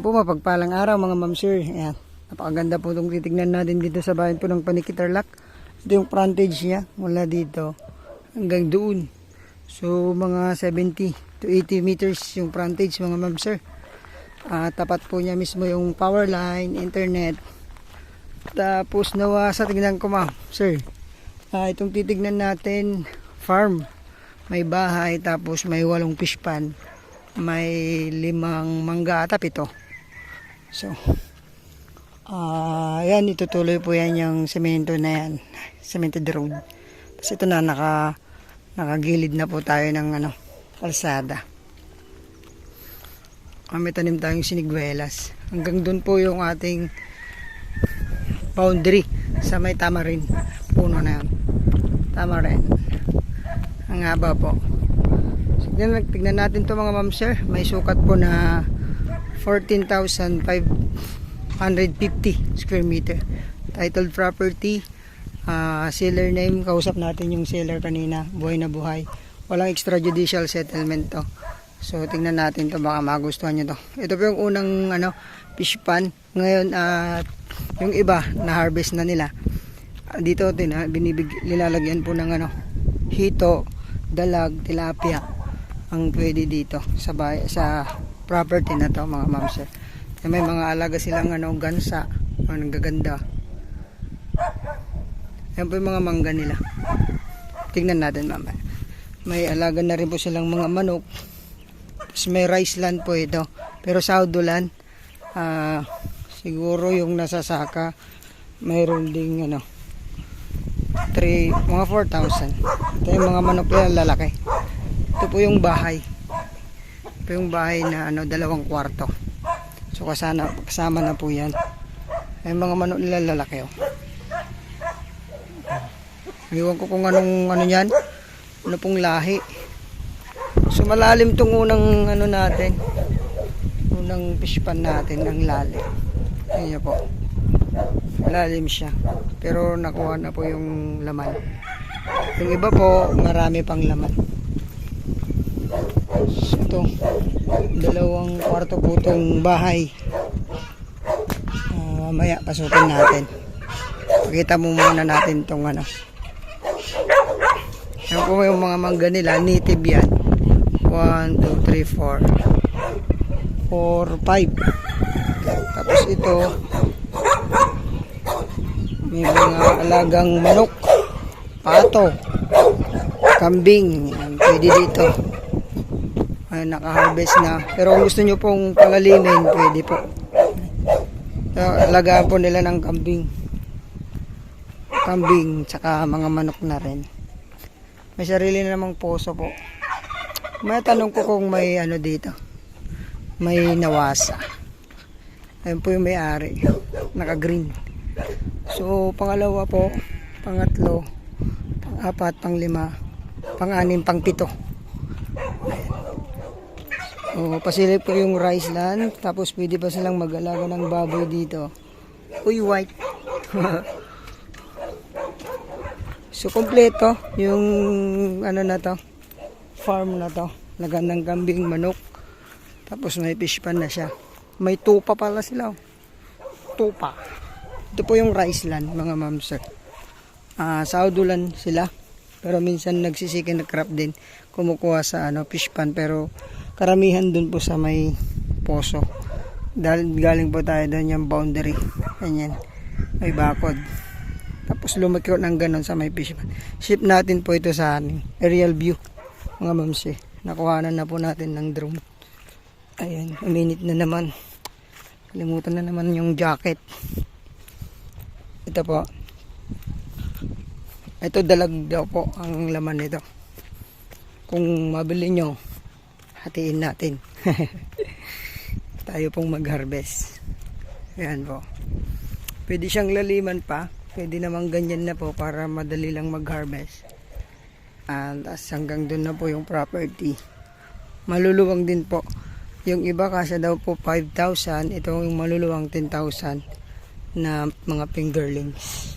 Ayan po, mapagpalang araw mga ma'am sir. Ayan, napakaganda po itong titignan natin dito sa bayan po ng Panikitarlac. Ito yung frontage niya mula dito hanggang doon. So mga 70 to 80 meters yung frontage mga ma'am sir. Tapat po niya mismo yung power line, internet. Tapos sa tignan ko ma'am sir. Itong titignan natin, farm. May bahay, tapos may 8 fish pan. May 5 mangga at 7. So yan, itutuloy po yan yung semento na yan, cemented road. Tapos ito na, nakagilid na po tayo ng kalsada. May tanim tayong siniguelas. Hanggang doon po yung ating boundary sa may tamarin. Puno na yan, tamarin. Ang haba po. Tignan natin to mga ma'am sir. May sukat po na 14,550 square meter. Titled property. Seller name, kausap natin yung seller kanina. Buhay na buhay. Walang extrajudicial settlement to. So tingnan natin to, baka magustuhan nyo to. Ito po yung unang fish pan. Ngayon yung iba na harvest na nila. Dito nilalagyan po ng hito, dalag, tilapia ang pwede dito sa property na to mga ma'am sir. May mga alaga silang gansa, nanggaganda. Ayan po yung mga mangga nila. Tingnan natin mamaya. May alaga na rin po silang mga manok. Tapos may rice land po ito, pero saudo land. Siguro yung nasasaka mayroon ding mga 4,000. Ito yung mga manok nila lalaki. Ito po yung bahay. Ito yung bahay na 2 kwarto. So kasama na po yan. Ay mga manok nila lalaki. Iwan ko kung anong yan. Ano pong lahi. So malalim tong unang natin. Unang fish pan natin, ang lalim. Ayan po. Malalim siya. Pero nakuha na po yung laman. Yung iba po, marami pang laman. Ito, 2 kwarto po itong bahay. Mamaya pasukin natin. Pakita mo muna natin itong yan po yung mga mangga nila, native yan. 1, 2, 3, 4 5. Tapos ito, may mga alagang manok, pato, kambing. Pwede dito. Naka-harvest na. Pero kung gusto nyo pong palalimin, pwede po. Alagaan po nila ng kambing tsaka mga manok na rin. May sarili na namang poso po. May tanong ko kung may dito, may nawasa. Ayun po yung may-ari, naka-green. So pangalawa po, pangatlo, pang-4, pang-5, pang-6, pang-7. Pasilip po yung rice land. Tapos pwede pa silang mag-alaga ng baboy dito. Uy, white. So kompleto yung na to, farm na to. Lagan ng kambing, manok. Tapos may fish pan na siya. May tupa pala sila. Tupa. Ito po yung rice land mga ma'am sir. Saudo land sila. Pero minsan nagsisikin na crop din. Kumukuha sa fish pan, pero karamihan dun po sa may poso. Dahil galing po tayo doon yung boundary. Ganyan. May bakod. Tapos lumaki ng ganon sa may fish pan. Ship natin po ito sa aerial view. Mga mamsi. Nakuhanan na po natin ng drone. Ayan. Uminit na naman. Kalimutan na naman yung jacket. Ito po. Ito dalag daw po ang laman nito. Kung mabili nyo, hatiin natin. Tayo pong mag-harvest. Ayan po. Pwede siyang laliman pa. Pwede namang ganyan na po para madali lang mag-harvest. And hanggang doon na po yung property. Maluluwang din po. Yung iba kasi daw po 5,000. Ito yung maluluwang 10,000 na mga fingerlings.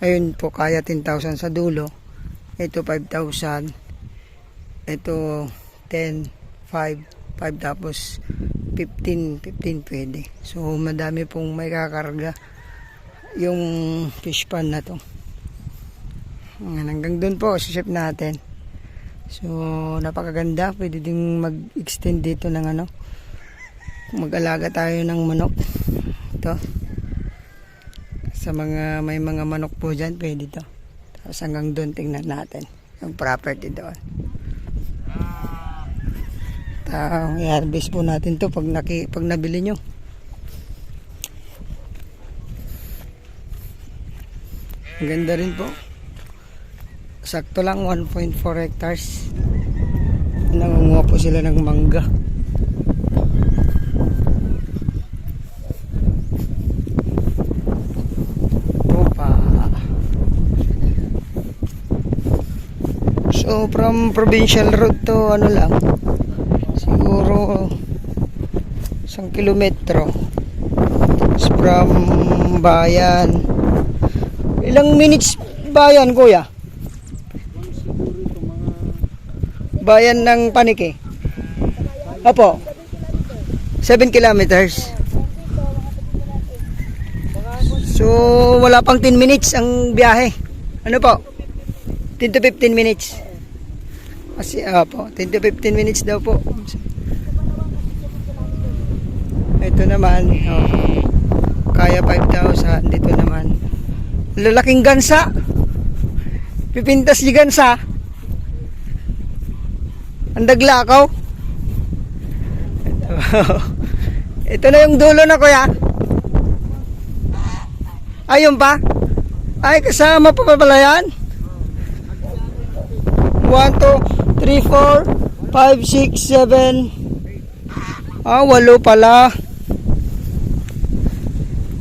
Ayun po, kaya 10,000 sa dulo. Ito 5,000. Ito 10, 5, 5 tapos 15 pwede. So madami pong may kakarga yung fish pan na to. Hanggang doon po sa chef natin. So napakaganda, pwede ding mag-extend dito ng ano, mag-alaga tayo ng manok. Ito sa mga may mga manok po dyan, pwede to. Tapos hanggang doon tingnan natin yung property doon. I-harvest po natin to pag nabili nyo. Ang ganda rin po. Sakto lang 1.4 hectares. Nangunguha po sila ng mangga. So from provincial road to ano lang, siguro 1 kilometro. From bayan, ilang minutes bayan kuya? Bayan ng Paniki. Opo, 7 kilometers. So wala pang 10 minutes ang biyahe. Ano po? 10 to 15 minutes. Kasi po, 10 to 15 minutes daw po. Ito naman, kaya 5,000. Dito naman, lalaking gansa. Pipintas di gansa. Ang daglakaw. Ito na yung dulo na kuya. Ayun pa. Ay, kasama pa pala yan. 1, 2, 3, 4, 5, 6, 7. 8 pala.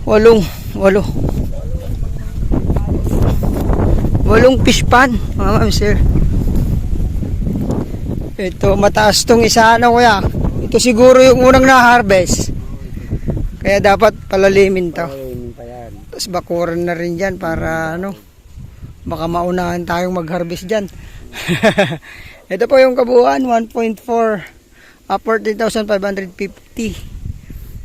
8 fish pan, mga ma'am sir. Ito, mataas tong isa na kuya. Ito siguro yung unang na-harvest. Kaya dapat palalimin to. Tapos bakuran na rin dyan para ano, baka maunahan tayong mag-harvest dyan. Ito po yung kabuuan, 1.4 14,550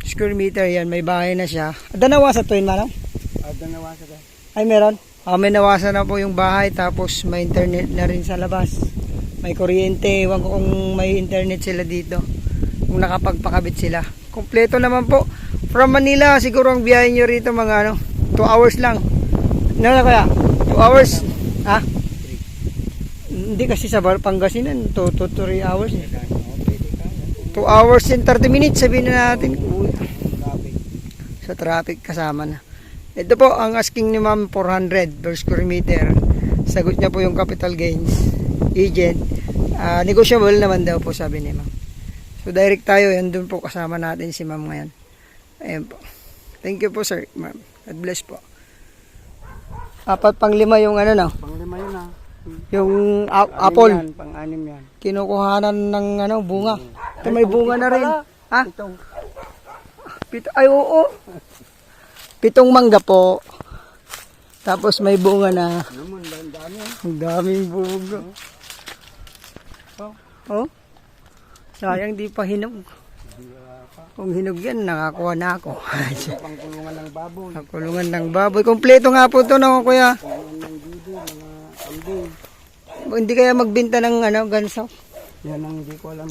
square meter yan. May bahay na siya. Ada nawasa to yun, manong? Ada nawasa ka. Ay meron? May nawasa na po yung bahay. Tapos may internet na rin sa labas. May kuryente. Ewan ko kung may internet sila dito, kung nakapagpakabit sila. Kompleto naman po. From Manila, siguro ang biyahe nyo rito mga ano, 2 hours lang. Ano na kaya? 2 hours? Ha? Hindi kasi sa Pangasinan, 2 to 3 hours. 2 hours and 30 minutes, sabihin na natin. Sa traffic kasama na. Ito po, ang asking ni ma'am, 400 per square meter. Sagot niya po yung capital gains agent. Negotiable naman daw po, sabi ni ma'am. So direct tayo, yan dun po kasama natin si ma'am ngayon. Ayan po. Thank you po sir, ma'am. God bless po. 4 pang 5 yung ano no? Pang 5 yun ah. Yung apple. Yan, pang-anim yan. Kinukuhanan ng ano, bunga. Ito may bunga na rin. Ha? Ay oo. 7 mangga po. Tapos may bunga na. Ang daming bunga. Oh. Sayang di pa hinog. Kung hinog yan, nakakuha na ako. Pangkulungan ng baboy. Pangkulungan ng baboy. Kompleto nga po ito no, kuya. Pangkulungan ng bido, mga kambing. Hindi kaya magbenta ng ano, gansaw? Yan ang hindi ko alam.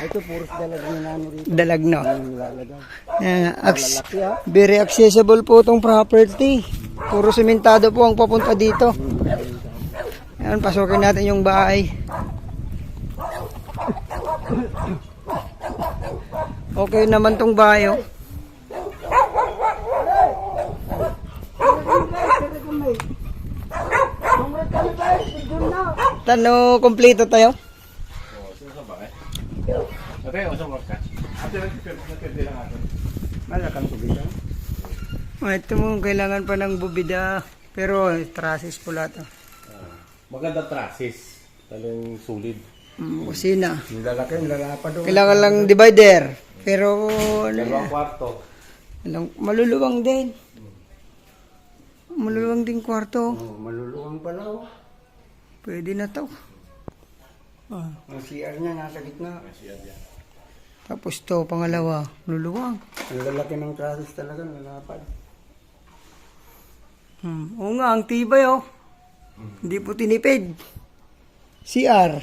Ito puros dalag na namin rito. Dalag no. Lalaki ah. Very accessible po itong property. Puro sementado po ang papunta dito. Ayan, pasukin natin yung bahay. Okay naman tong bahay oh. Tano, kompleto tayo. Ito mo, kailangan pa ng bubida. Pero trasis po lahat. Maganda trasis. Talagang sulit. Kusina. Lalaki, lalapa doon. Kailangan lang divider. Pero Dalawang kwarto. maluluwang din. Maluluwang din kwarto. Oh, maluluwang pala oh. Pwede na to. Ang CR niya nasa gitna. Tapos to, pangalawa, luluwang. Ang lalaki ng trusses talaga, lalapad. Oo nga, ang tibay oh. Hindi po tinipid. CR.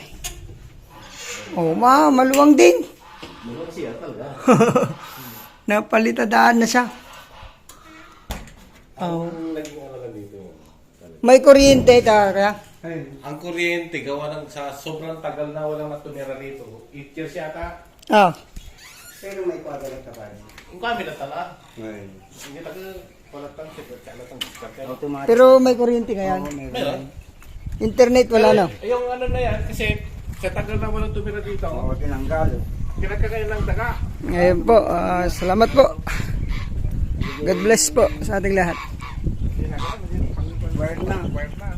Oh, maluwang din. Maluwang siya talaga. Napalitadaan na siya. Oh. Ang naging ano lang dito. May kuryente kaya. Ay, Ang kuryente, gawa ng sa sobrang tagal na walang natumira rito. 8 years yata. Ah, pero may kwadrat ka pa rin. Kung kami na tala. Ay. Hindi taga palatang siya. Kalatang diskarte. Automatic. pero may kuryente ngayon. Oo, meron. Meron. Internet wala na. Yung ano na yan, kasi sa tagal na walang tumira dito. Oo, tinanggal. Kinakagay ng daga. Ngayon po, salamat po. God bless po sa ating lahat. Kinakagay. Word na. Word na.